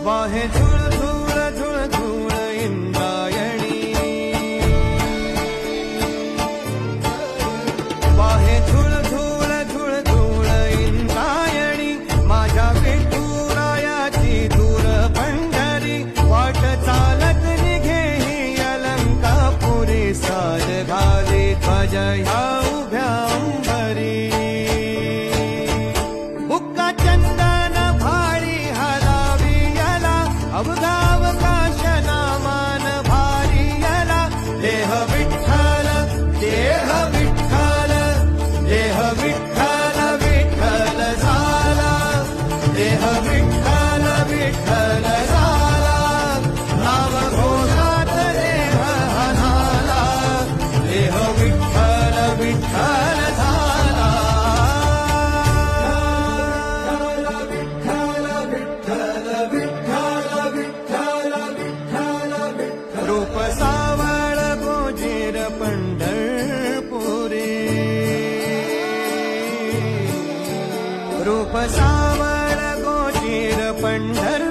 वाहे धूळ धूळ धूळ धूळ इंद्रायणी वाहे धूळ धूळ धूळ धूळ इंद्रायणी माझ्या विठुरायाची दूर पंढरी वाट चालत निघे ही अलंकापुरी साज घाली ध्वज ह्या उभ्या अंबरी बुक्का चंदन भारी हलावी याला अवघावकाश नामान भारी याला देह विठ्ठल देह विठ्ठल देह विठ्ठल विठ्ठल झाला देह विठ्ठल विठ्ठल झाला नाव घोषात देह हनाला देह विठ्ठल विठ्ठल झाला विठ्ठल विठ्ठल विठ्ठल विठ्ठल विठ्ठल रूप सावळ गोजीर पंढरपुरी रूप सावळ गोजीर पंढर